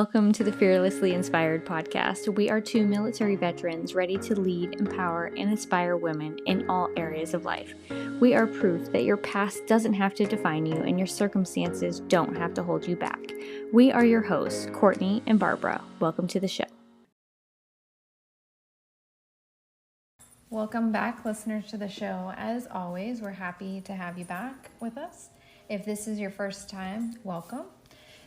Welcome to the Fearlessly Inspired podcast. We are two military veterans ready to lead, empower, and inspire women in all areas of life. We are proof that your past doesn't have to define you and your circumstances don't have to hold you back. We are your hosts, Courtney and Barbara. Welcome to the show. Welcome back, listeners, to the show. As always, we're happy to have you back with us. If this is your first time, welcome.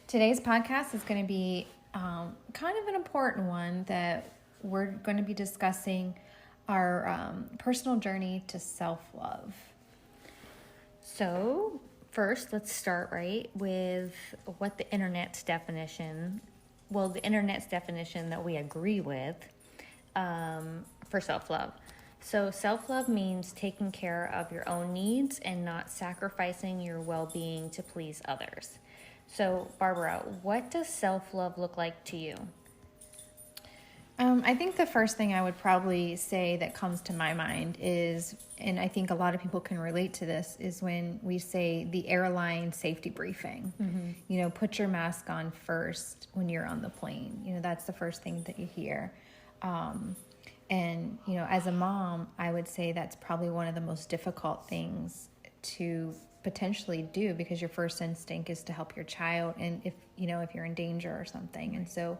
Today's podcast is going to be kind of an important one that we're going to be discussing our personal journey to self-love. So, first, let's start with what the internet's definition that we agree with for self-love. So self-love means taking care of your own needs and not sacrificing your well-being to please others. So, Barbara, what does self-love look like to you? I think the first thing I would probably say that comes to my mind is, and I think a lot of people can relate to this, is when we say the airline safety briefing. Mm-hmm. You know, put your mask on first when you're on the plane. You know, that's the first thing that you hear. And, you know, as a mom, I would say that's probably one of the most difficult things to potentially do, because your first instinct is to help your child, and if you're in danger or something. And so,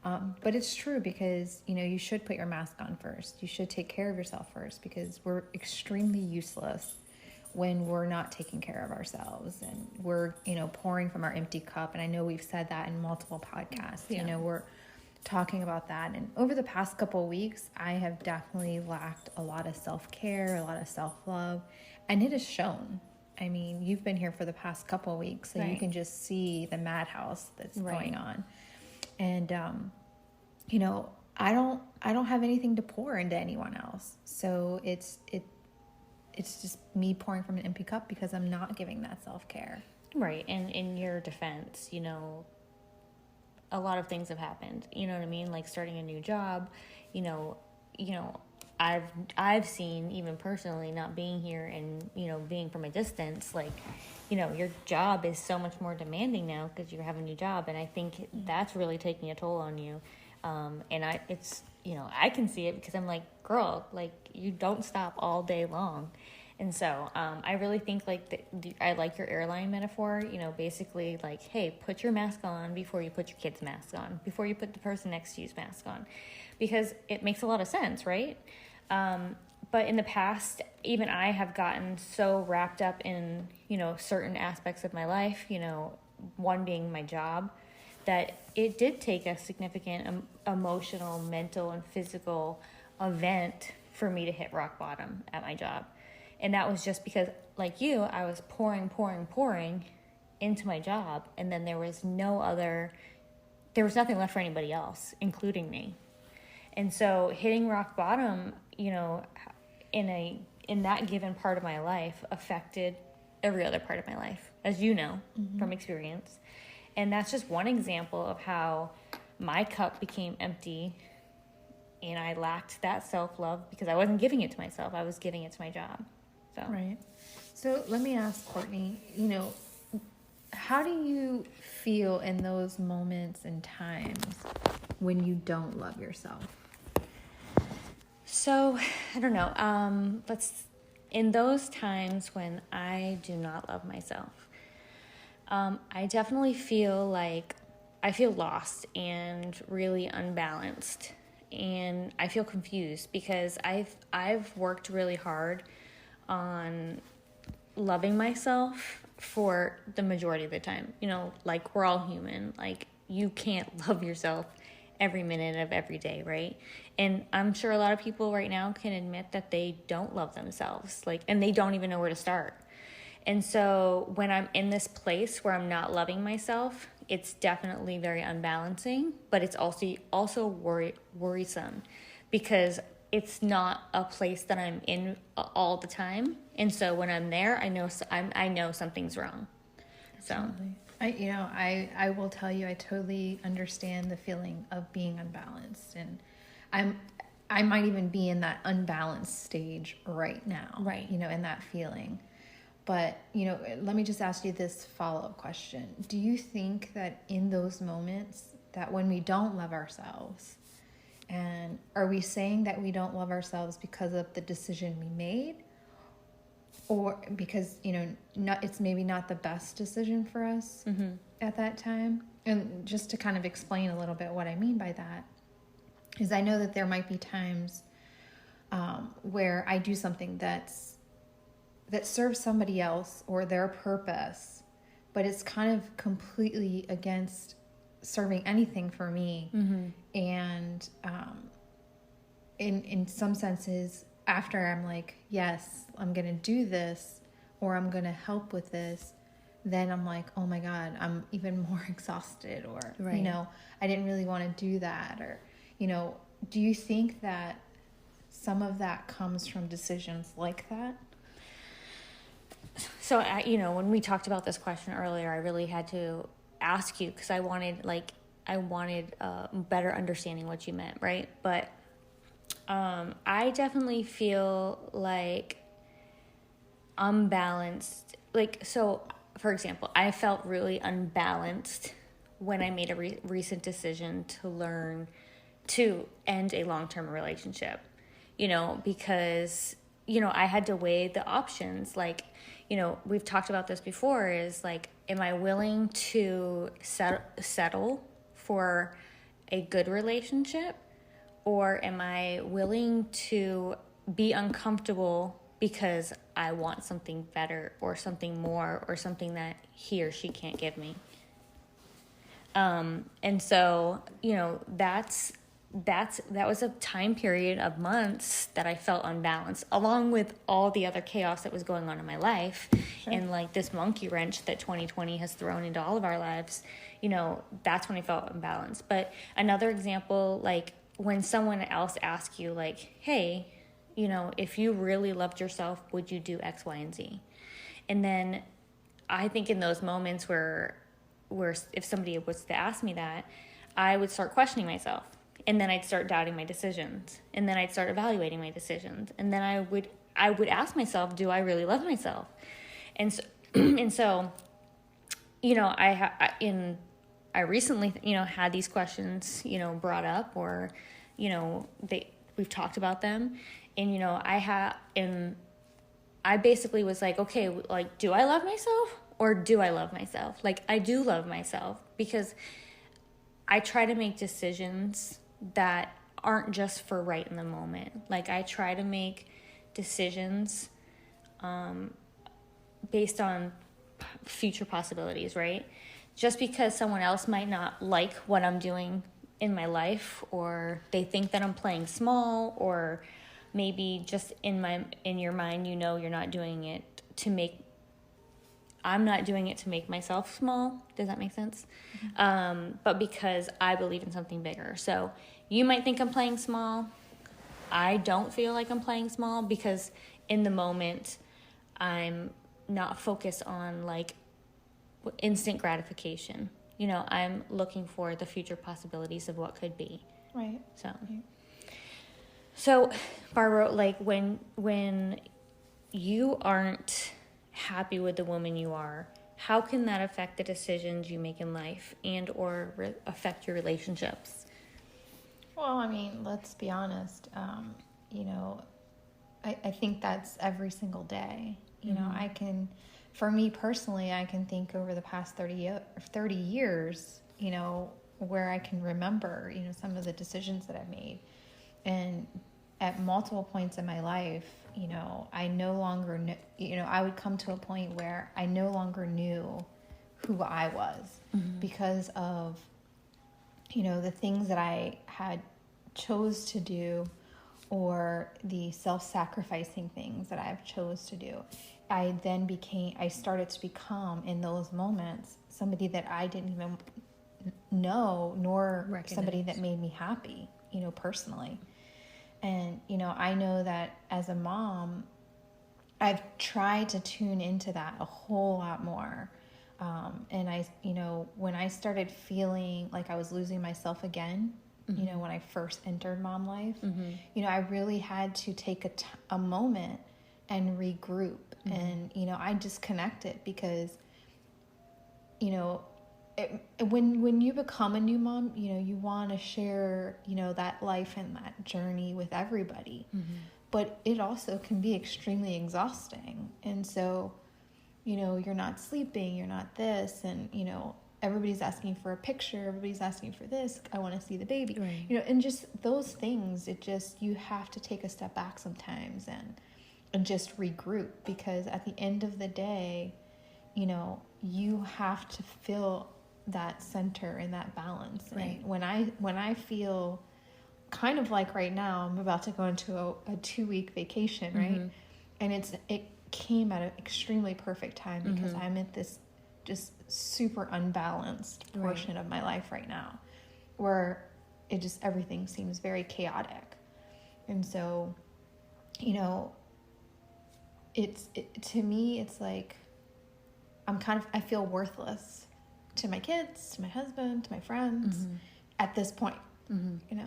but it's true, because, you know, you should put your mask on first. You should take care of yourself first, because we're extremely useless when we're not taking care of ourselves, and we're, pouring from our empty cup. And I know we've said that in multiple podcasts. Yeah. We're talking about that. And over the past couple of weeks, I have definitely lacked a lot of self-care, a lot of self-love, and it has shown. I mean, you've been here for the past couple of weeks, so right. You can just see the madhouse that's right. going on. And, I don't have anything to pour into anyone else. So it's just me pouring from an empty cup, because I'm not giving that self-care. Right. And in your defense, a lot of things have happened, you know what I mean? Like starting a new job, I've seen, even personally, not being here and, being from a distance, like, your job is so much more demanding now because you have a new job. And I think that's really taking a toll on you. And I can see it, because I'm like, girl, like, you don't stop all day long. And so, I really think I like your airline metaphor, basically like, hey, put your mask on before you put your kid's mask on, before you put the person next to you's mask on, because it makes a lot of sense, right? But in the past, even I have gotten so wrapped up in, certain aspects of my life, one being my job, that it did take a significant emotional, mental, and physical event for me to hit rock bottom at my job. And that was just because, like you, I was pouring into my job, and then there was nothing left for anybody else, including me. And so hitting rock bottom, in that given part of my life affected every other part of my life, as you know, mm-hmm. from experience. And that's just one example of how my cup became empty, and I lacked that self-love because I wasn't giving it to myself. I was giving it to my job. So. Right. So let me ask Courtney, how do you feel in those moments and times when you don't love yourself? So, I don't know. In those times when I do not love myself, I definitely feel like I feel lost and really unbalanced, and I feel confused, because I've worked really hard on loving myself for the majority of the time. Like, we're all human. Like, you can't love yourself every minute of every day, right? And I'm sure a lot of people right now can admit that they don't love themselves, and they don't even know where to start. And so when I'm in this place where I'm not loving myself, it's definitely very unbalancing, but it's also worrisome, because it's not a place that I'm in all the time. And so when I'm there, I know something's wrong. So. Absolutely. I will tell you, I totally understand the feeling of being unbalanced, and I might even be in that unbalanced stage right now, right? In that feeling. But, let me just ask you this follow-up question. Do you think that in those moments that when we don't love ourselves, and are we saying that we don't love ourselves because of the decision we made, or because, it's maybe not the best decision for us at that time? And just to kind of explain a little bit what I mean by that is I know that there might be times where I do something that serves somebody else or their purpose, but it's kind of completely against serving anything for me. And in some senses, after I'm like, yes, I'm going to do this, or I'm going to help with this, then I'm like, oh my God, I'm even more exhausted, or, Right. I didn't really want to do that. Or, do you think that some of that comes from decisions like that? So, when we talked about this question earlier, I really had to ask you because I wanted better understanding what you meant, right? But I definitely feel like unbalanced. So, for example, I felt really unbalanced when I made a recent decision to learn to end a long-term relationship, because, I had to weigh the options. We've talked about this before, is am I willing to settle for a good relationship, or am I willing to be uncomfortable because I want something better or something more or something that he or she can't give me? And so, that was a time period of months that I felt unbalanced, along with all the other chaos that was going on in my life. Sure. And this monkey wrench that 2020 has thrown into all of our lives, that's when I felt unbalanced. But another example, when someone else asks you, hey, if you really loved yourself, would you do X, Y, and Z? And then I think in those moments where if somebody was to ask me that, I would start questioning myself. And then I'd start doubting my decisions. And then I'd start evaluating my decisions. And then I would ask myself, do I really love myself? And so, I recently, had these questions, brought up, or, we've talked about them. And, I basically was like, okay, do I love myself, or do I love myself? I do love myself, because I try to make decisions that aren't just for right in the moment. I try to make decisions based on future possibilities, right? Just because someone else might not like what I'm doing in my life, or they think that I'm playing small, or maybe just in your mind, you're not doing it I'm not doing it to make myself small. Does that make sense? But because I believe in something bigger. So you might think I'm playing small. I don't feel like I'm playing small, because in the moment, I'm not focused on instant gratification. I'm looking for the future possibilities of what could be. Right. So Barbara, when you aren't happy with the woman you are, how can that affect the decisions you make in life and or affect your relationships? Well, let's be honest. I think that's every single day. For me personally, I can think over the past 30 years, where I can remember, some of the decisions that I've made. And at multiple points in my life, I no longer I would come to a point where I no longer knew who I was, because of, the things that I had chose to do, or the self-sacrificing things that I've chose to do. I started to become, in those moments, somebody that I didn't even know, nor recognize. Somebody that made me happy, personally. And, I know that as a mom, I've tried to tune into that a whole lot more. And when I started feeling like I was losing myself again, when I first entered mom life, I really had to take a moment and regroup. And, I disconnected, because, when you become a new mom, you want to share, that life and that journey with everybody. Mm-hmm. But it also can be extremely exhausting. And so, you're not sleeping, you're not this, and, everybody's asking for a picture, everybody's asking for this, I want to see the baby. Right. And just those things, you have to take a step back sometimes and just regroup, because at the end of the day, you have to feel that center and that balance. Right. And when I feel kind of like right now, I'm about to go into a 2-week vacation, right? Mm-hmm. And it came at an extremely perfect time, because mm-hmm. I'm at this just super unbalanced portion of my life right now, where everything seems very chaotic. And so, to me, it's like, I feel worthless to my kids, to my husband, to my friends, mm-hmm. at this point, mm-hmm.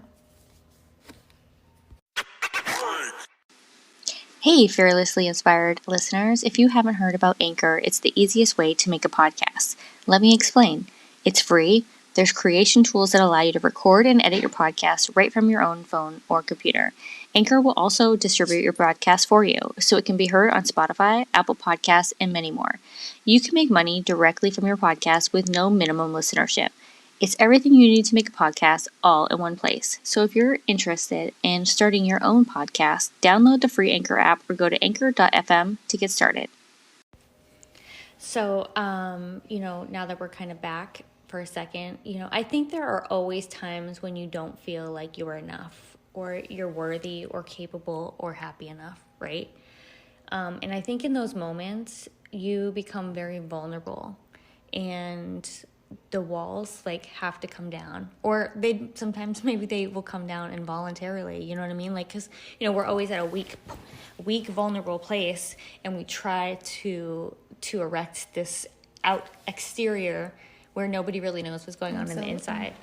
Hey, fearlessly inspired listeners. If you haven't heard about Anchor, it's the easiest way to make a podcast. Let me explain. It's free. There's creation tools that allow you to record and edit your podcast right from your own phone or computer. Anchor will also distribute your broadcast for you, so it can be heard on Spotify, Apple Podcasts, and many more. You can make money directly from your podcast with no minimum listenership. It's everything you need to make a podcast all in one place. So if you're interested in starting your own podcast, download the free Anchor app or go to anchor.fm to get started. So, now that we're kind of back for a second, I think there are always times when you don't feel like you're enough, or you're worthy or capable or happy enough, right? And I think in those moments, you become very vulnerable, and the walls have to come down, or sometimes maybe they will come down involuntarily, you know what I mean? Cause we're always at a weak, vulnerable place, and we try to erect this exterior where nobody really knows what's going on in the inside.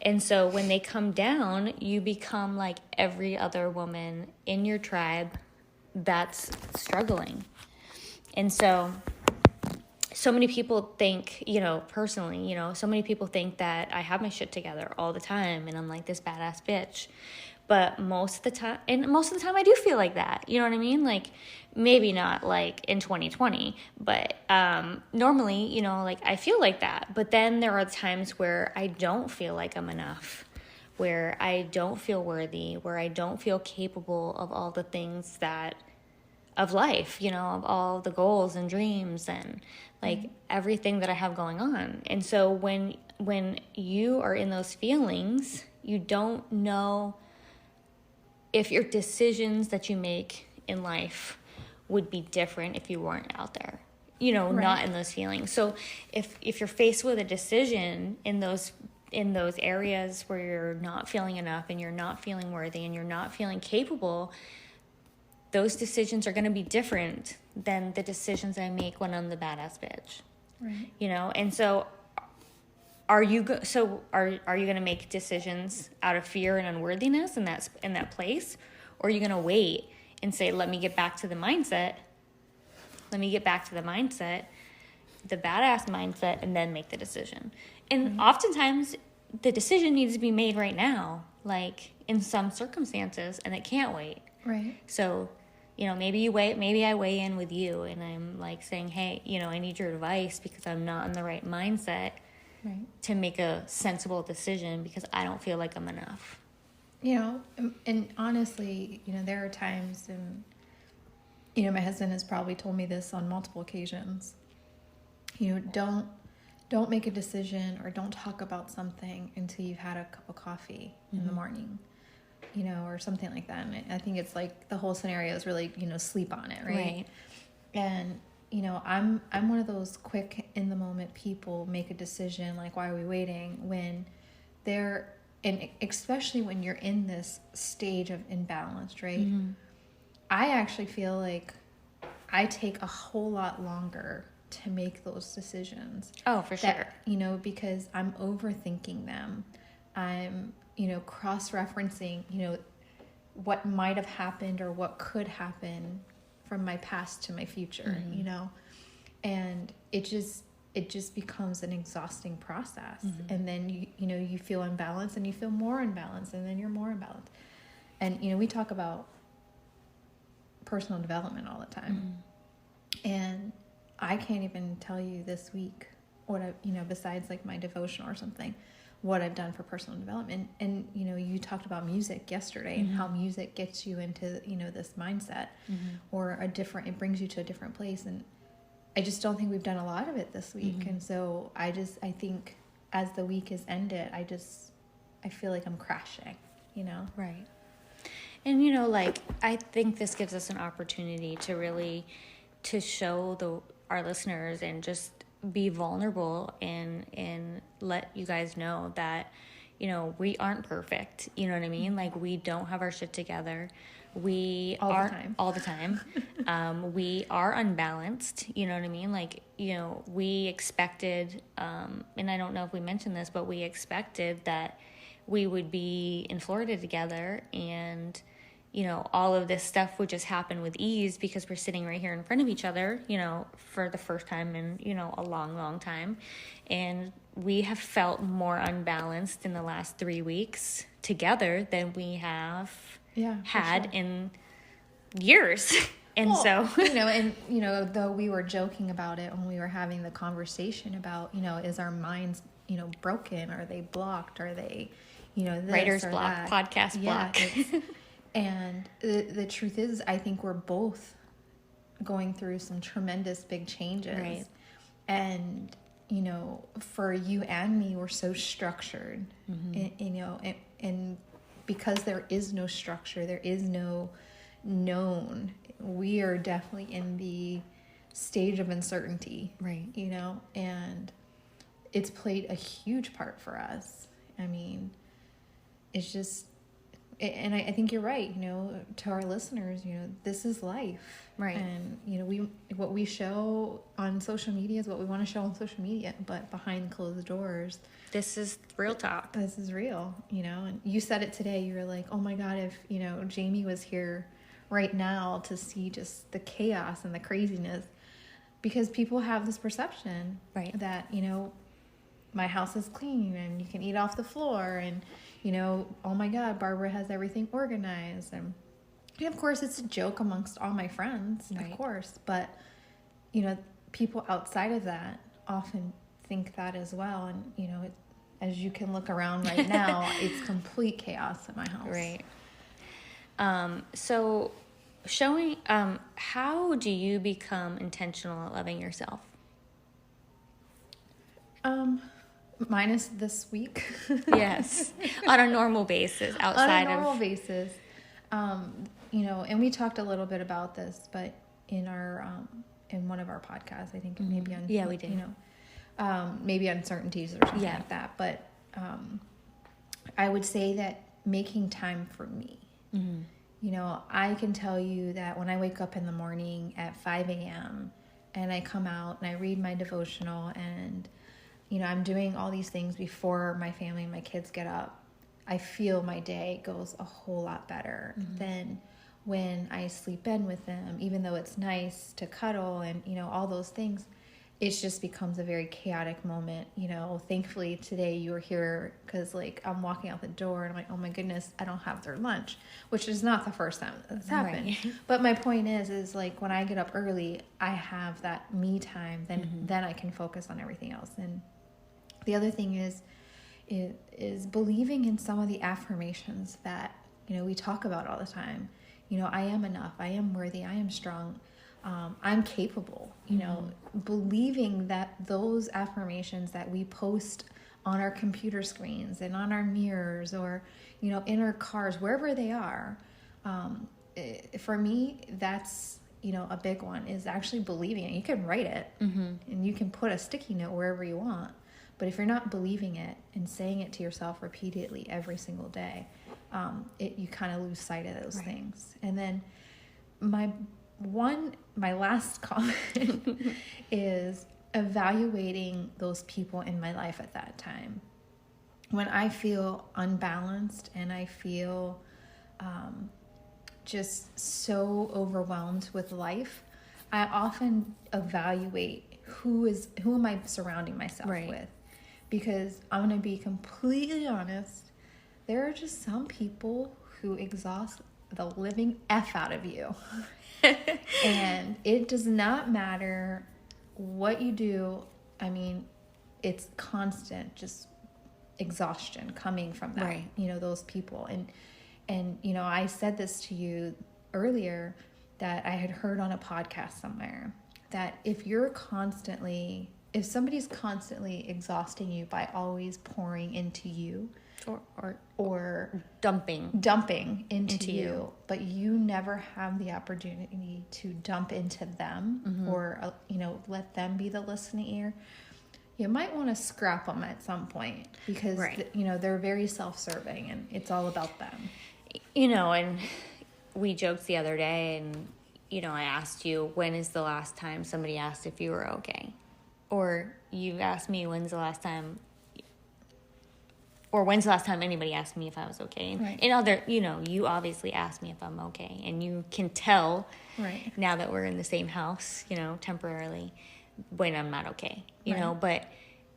And so when they come down, you become like every other woman in your tribe that's struggling. And so many people think, personally, so many people think that I have my shit together all the time and I'm like this badass bitch. But most of the time I do feel like that. You know what I mean? Maybe not in 2020, but normally, I feel like that. But then there are times where I don't feel like I'm enough, where I don't feel worthy, where I don't feel capable of all the things of life, of all the goals and dreams and everything that I have going on. And so when you are in those feelings, you don't know if your decisions that you make in life would be different if you weren't out there, not in those feelings. So if you're faced with a decision in those areas where you're not feeling enough and you're not feeling worthy and you're not feeling capable, those decisions are going to be different than the decisions I make when I'm the badass bitch. Right. And so are you going to make decisions out of fear and unworthiness in that place, or are you going to wait and say, let me get back to the mindset, the badass mindset, and then make the decision? And oftentimes the decision needs to be made right now, in some circumstances, and it can't wait. Right. So maybe you wait, maybe I weigh in with you and I'm saying, hey, I need your advice because I'm not in the right mindset to make a sensible decision because I don't feel like I'm enough. And honestly, there are times, and, my husband has probably told me this on multiple occasions, don't make a decision or don't talk about something until you've had a cup of coffee in the morning. Or something like that. And I think it's the whole scenario is really, sleep on it, right? And, I'm one of those quick in the moment people make a decision, why are we waiting, when and especially when you're in this stage of imbalance, right? Mm-hmm. I actually feel like I take a whole lot longer to make those decisions. Oh, for sure. Because I'm overthinking them. I'm cross-referencing, what might have happened or what could happen from my past to my future, and it just, it just becomes an exhausting process. And then you feel unbalanced, and you feel more unbalanced, and then you're more imbalanced. And we talk about personal development all the time. And I can't even tell you this week what I, besides like my devotional or something, what I've done for personal development. And you talked about music yesterday and how music gets you into this mindset, or it brings you to a different place. And I just don't think we've done a lot of it this week. And so I think as the week is ended, I feel like I'm crashing, Right. And like, I think this gives us an opportunity to really to show our listeners and just be vulnerable and let you guys know that we aren't perfect. You know what I mean? Like, we don't have our shit together. We are all the time. We are unbalanced. You know what I mean? Like, we expected, and I don't know if we mentioned this, but we expected that we would be in Florida together, and all of this stuff would just happen with ease because we're sitting right here in front of each other, for the first time in, a long, long time. And we have felt more unbalanced in the last 3 weeks together than we have had in years. And though we were joking about it when we were having the conversation about, is our minds, broken? Are they blocked? Are they, this writer's or block, that? podcast block. And the truth is, I think we're both going through some tremendous big changes. Right. And, for you and me, we're so structured, and because there is no structure, there is no known, we are definitely in the stage of uncertainty. Right. And it's played a huge part for us. I mean, it's just, and I think you're right, to our listeners, this is life. Right. And, what we show on social media is what we want to show on social media, but behind closed doors, this is real talk. This is real, and you said it today. You were like, oh my God, if, Jamie was here right now to see just the chaos and the craziness, because people have this perception, right, that, my house is clean and you can eat off the floor, and oh my God, Barbara has everything organized. And of course it's a joke amongst all my friends, right, of course, but people outside of that often think that as well. And as you can look around right now, it's complete chaos in my house. Right. So showing, how do you become intentional at loving yourself? Minus this week. Yes. On a normal basis, outside of... On a normal basis. And we talked a little bit about this, but in our, in one of our podcasts, I think maybe on... Yeah, we did. Maybe uncertainties or something like that. But I would say that making time for me. I can tell you that when I wake up in the morning at 5 a.m. and I come out and I read my devotional, and I'm doing all these things before my family and my kids get up, I feel my day goes a whole lot better than when I sleep in with them, even though it's nice to cuddle and, all those things. It just becomes a very chaotic moment. Thankfully today you were here because I'm walking out the door and I'm like, oh my goodness, I don't have their lunch, which is not the first time that's happened. Right. But my point is when I get up early, I have that me time, then I can focus on everything else. And the other thing is believing in some of the affirmations that, we talk about all the time. I am enough, I am worthy, I am strong. I'm capable, believing that those affirmations that we post on our computer screens and on our mirrors, or, in our cars, wherever they are. For me, that's, a big one, is actually believing it. You can write it and you can put a sticky note wherever you want. But if you're not believing it and saying it to yourself repeatedly every single day, you kind of lose sight of those things. And then my last comment is evaluating those people in my life at that time. When I feel unbalanced and I feel just so overwhelmed with life, I often evaluate who am I surrounding myself Right. with? Because I'm going to be completely honest, there are just some people who exhaust the living F out of you. And it does not matter what you do. I mean, it's constant just exhaustion coming from that, Right. you know, those people. And you know, I said this to you earlier that I had heard on a podcast somewhere that if somebody's constantly exhausting you by always pouring into you or dumping into you, but you never have the opportunity to dump into them or, you know, let them be the listening ear, you might want to scrap them at some point because, you know, they're very self-serving and it's all about them. You know, and we joked the other day and, you know, I asked you, when is the last time somebody asked if you were okay? Or you asked me, when's the last time anybody asked me if I was okay? Right. And you know, you obviously asked me if I'm okay. And you can tell now that we're in the same house, you know, temporarily, when I'm not okay, you know. But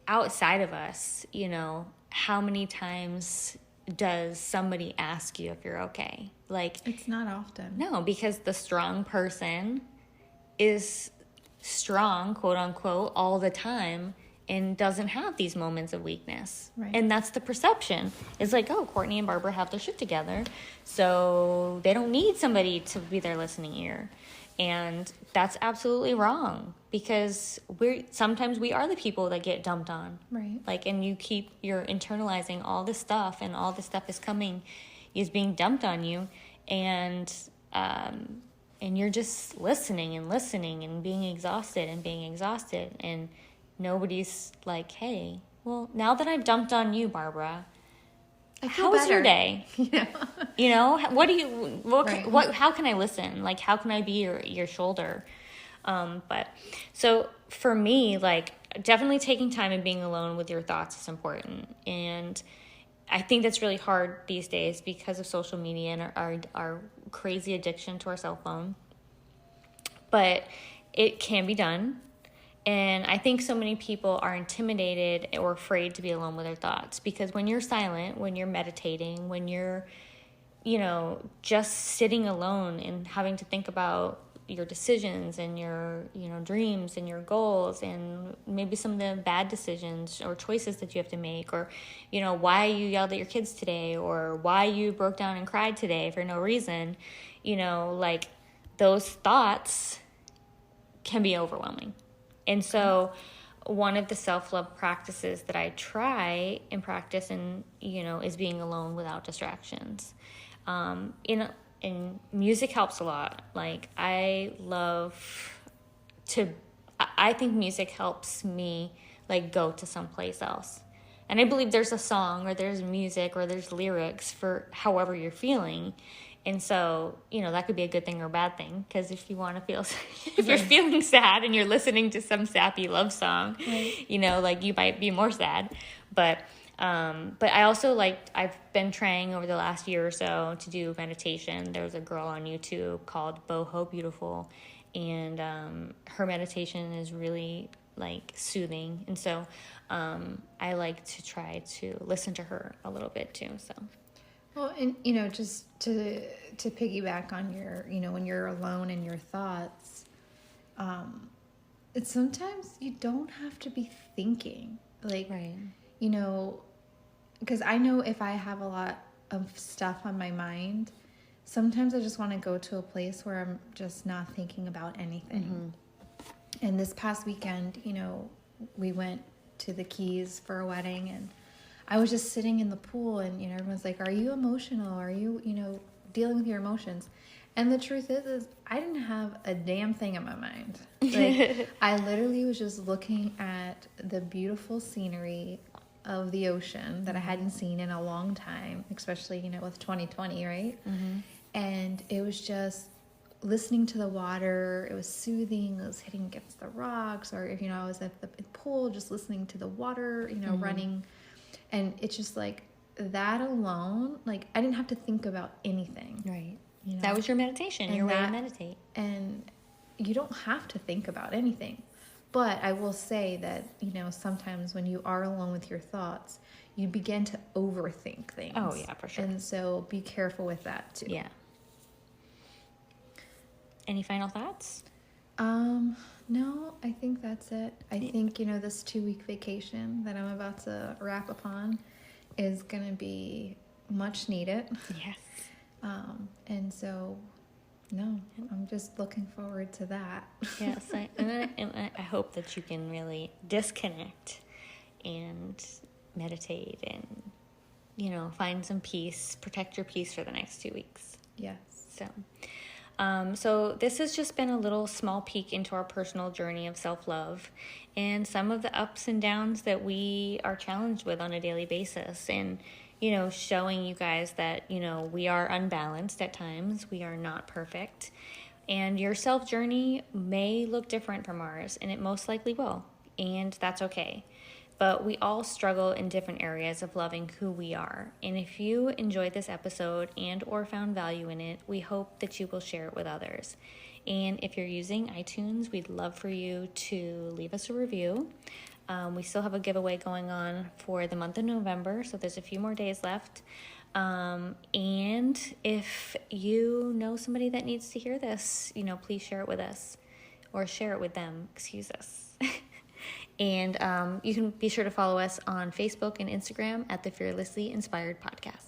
outside of us, you know, how many times does somebody ask you if you're okay? Like, it's not often. No, because the strong person is strong, quote unquote, all the time and doesn't have these moments of weakness. And that's the perception. It's like, oh, Courtney and Barbara have their shit together, so they don't need somebody to be their listening ear. And that's absolutely wrong, because sometimes we are the people that get dumped on. Like, and you're internalizing all this stuff, and all this stuff is being dumped on you, and you're just listening and being exhausted, and nobody's like, hey, well, now that I've dumped on you, Barbara, how was your day? You know, how can I listen? Like, how can I be your shoulder? But so for me, like, definitely taking time and being alone with your thoughts is important. And I think that's really hard these days because of social media and our crazy addiction to our cell phone. But it can be done. And I think so many people are intimidated or afraid to be alone with their thoughts, because when you're silent, when you're meditating, when you're, you know, just sitting alone and having to think about your decisions and your, you know, dreams and your goals and maybe some of the bad decisions or choices that you have to make, or, you know, why you yelled at your kids today, or why you broke down and cried today for no reason, you know, like, those thoughts can be overwhelming. And so one of the self-love practices that I try and practice, and, you know, is being alone without distractions. And music helps a lot. Like, I think music helps me, like, go to someplace else. And I believe there's a song or there's music or there's lyrics for however you're feeling. And so, you know, that could be a good thing or a bad thing, because if you want to feel, if you're feeling sad and you're listening to some sappy love song, you know, like, you might be more sad. But I also, like, I've been trying over the last year or so to do meditation. There's a girl on YouTube called Boho Beautiful, and her meditation is really, like, soothing. And so I like to try to listen to her a little bit too, so. Well, and, you know, just to piggyback on your, you know, when you're alone in your thoughts, it's sometimes you don't have to be thinking. Like, you know, because I know if I have a lot of stuff on my mind, sometimes I just want to go to a place where I'm just not thinking about anything. And this past weekend, you know, we went to the Keys for a wedding, and I was just sitting in the pool, and, you know, everyone's like, are you emotional? Are you, you know, dealing with your emotions? And the truth is I didn't have a damn thing in my mind. Like, I literally was just looking at the beautiful scenery of the ocean that I hadn't seen in a long time, especially, you know, with 2020, right? And it was just listening to the water. It was soothing. It was hitting against the rocks, or if, you know, I was at the pool, just listening to the water, you know, running. And it's just like that alone, like, I didn't have to think about anything. You know? That was your meditation, your way to meditate. And you don't have to think about anything. But I will say that, sometimes when you are alone with your thoughts, you begin to overthink things. Oh, yeah, for sure. And so be careful with that too. Yeah. Any final thoughts? No, I think that's it. I think, this 2-week vacation that I'm about to wrap upon is going to be much needed. Yes. And so, no, I'm just looking forward to that. Yes. I hope that you can really disconnect and meditate and, find some peace, protect your peace for the next 2 weeks. Yes. So this has just been a little small peek into our personal journey of self-love and some of the ups and downs that we are challenged with on a daily basis, and, showing you guys that, we are unbalanced at times. We are not perfect, and your self journey may look different from ours, and it most likely will, and that's okay. But we all struggle in different areas of loving who we are. And if you enjoyed this episode and or found value in it, we hope that you will share it with others. And if you're using iTunes, we'd love for you to leave us a review. We still have a giveaway going on for the month of November, so there's a few more days left. And if you know somebody that needs to hear this, please share it with us, or share it with them, excuse us. And you can be sure to follow us on Facebook and Instagram at the Fearlessly Inspired Podcast.